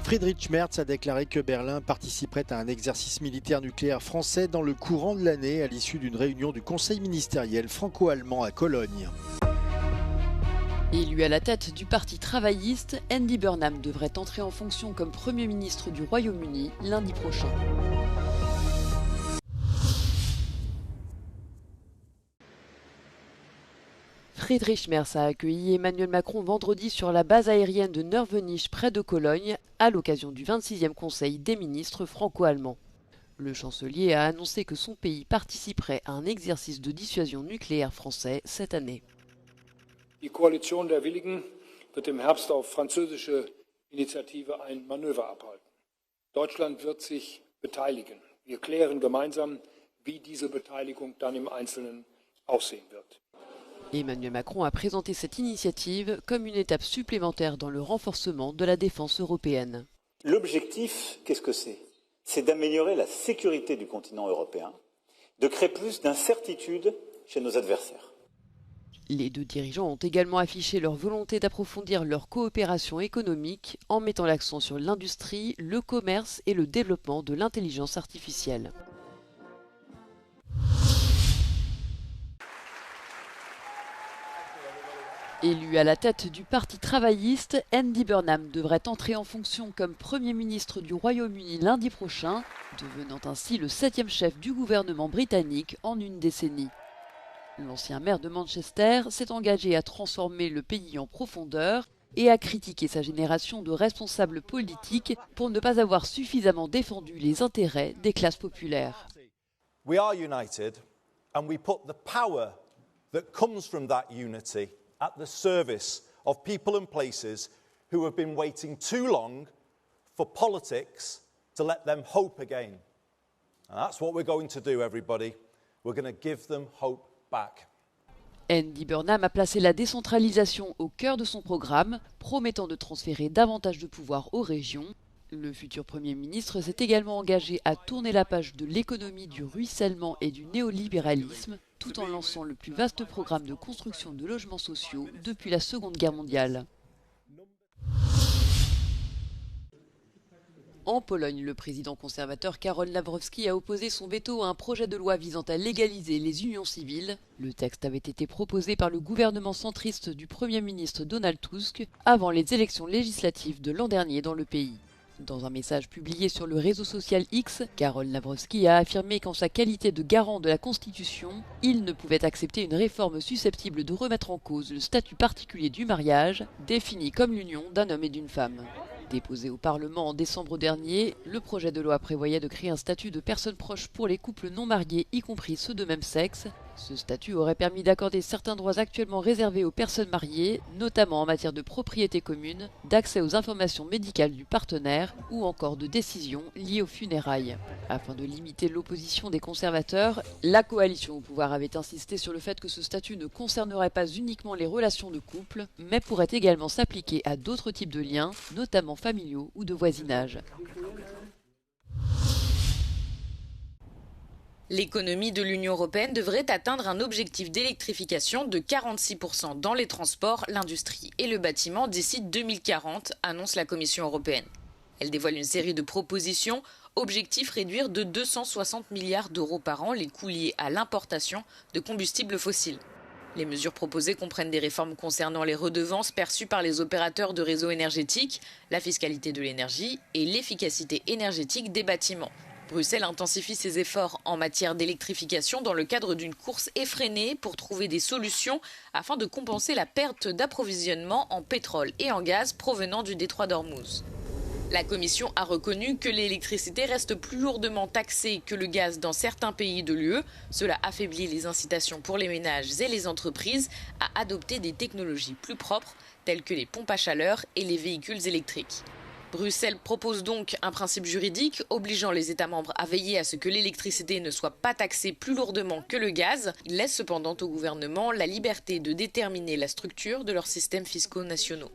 Friedrich Merz a déclaré que Berlin participerait à un exercice militaire nucléaire français dans le courant de l'année à l'issue d'une réunion du Conseil ministériel franco-allemand à Cologne. Élu à la tête du Parti travailliste, Andy Burnham devrait entrer en fonction comme Premier ministre du Royaume-Uni lundi prochain. Friedrich Merz a accueilli Emmanuel Macron vendredi sur la base aérienne de Nörvenich près de Cologne à l'occasion du 26e Conseil des ministres franco-allemands. Le chancelier a annoncé que son pays participerait à un exercice de dissuasion nucléaire français cette année. Die Koalition der Willigen wird im Herbst auf französische Initiative ein Manöver abhalten. Deutschland wird sich beteiligen. Wir klären gemeinsam, wie diese Beteiligung dann im Einzelnen aussehen wird. Emmanuel Macron a présenté cette initiative comme une étape supplémentaire dans le renforcement de la défense européenne. L'objectif, qu'est-ce que c'est ? C'est d'améliorer la sécurité du continent européen, de créer plus d'incertitude chez nos adversaires. Les deux dirigeants ont également affiché leur volonté d'approfondir leur coopération économique en mettant l'accent sur l'industrie, le commerce et le développement de l'intelligence artificielle. Élu à la tête du Parti travailliste, Andy Burnham devrait entrer en fonction comme Premier ministre du Royaume-Uni lundi prochain, devenant ainsi le 7e chef du gouvernement britannique en une décennie. L'ancien maire de Manchester s'est engagé à transformer le pays en profondeur et a critiqué sa génération de responsables politiques pour ne pas avoir suffisamment défendu les intérêts des classes populaires. We are united and we put the power that comes from that unity at the service of people and places who have been waiting too long for politics to let them hope again. And that's what we're going to do, everybody. We're going to give them hope back. Andy Burnham a placé la décentralisation au cœur de son programme, promettant de transférer davantage de pouvoir aux régions. Le futur Premier ministre s'est également engagé à tourner la page de l'économie du ruissellement et du néolibéralisme, tout en lançant le plus vaste programme de construction de logements sociaux depuis la Seconde Guerre mondiale. En Pologne, le président conservateur Karol Nawrocki a opposé son veto à un projet de loi visant à légaliser les unions civiles. Le texte avait été proposé par le gouvernement centriste du Premier ministre Donald Tusk avant les élections législatives de l'an dernier dans le pays. Dans un message publié sur le réseau social X, Karol Nawrocki a affirmé qu'en sa qualité de garant de la Constitution, il ne pouvait accepter une réforme susceptible de remettre en cause le statut particulier du mariage, défini comme l'union d'un homme et d'une femme. Déposé au Parlement en décembre dernier, le projet de loi prévoyait de créer un statut de personnes proches pour les couples non mariés, y compris ceux de même sexe. Ce statut aurait permis d'accorder certains droits actuellement réservés aux personnes mariées, notamment en matière de propriété commune, d'accès aux informations médicales du partenaire ou encore de décisions liées aux funérailles. Afin de limiter l'opposition des conservateurs, la coalition au pouvoir avait insisté sur le fait que ce statut ne concernerait pas uniquement les relations de couple, mais pourrait également s'appliquer à d'autres types de liens, notamment familiaux ou de voisinage. L'économie de l'Union européenne devrait atteindre un objectif d'électrification de 46% dans les transports, l'industrie et le bâtiment d'ici 2040, annonce la Commission européenne. Elle dévoile une série de propositions. Objectif réduire de 260 milliards d'euros par an les coûts liés à l'importation de combustibles fossiles. Les mesures proposées comprennent des réformes concernant les redevances perçues par les opérateurs de réseaux énergétiques, la fiscalité de l'énergie et l'efficacité énergétique des bâtiments. Bruxelles intensifie ses efforts en matière d'électrification dans le cadre d'une course effrénée pour trouver des solutions afin de compenser la perte d'approvisionnement en pétrole et en gaz provenant du détroit d'Ormuz. La Commission a reconnu que l'électricité reste plus lourdement taxée que le gaz dans certains pays de l'UE. Cela affaiblit les incitations pour les ménages et les entreprises à adopter des technologies plus propres telles que les pompes à chaleur et les véhicules électriques. Bruxelles propose donc un principe juridique obligeant les États membres à veiller à ce que l'électricité ne soit pas taxée plus lourdement que le gaz. Il laisse cependant au gouvernement la liberté de déterminer la structure de leurs systèmes fiscaux nationaux.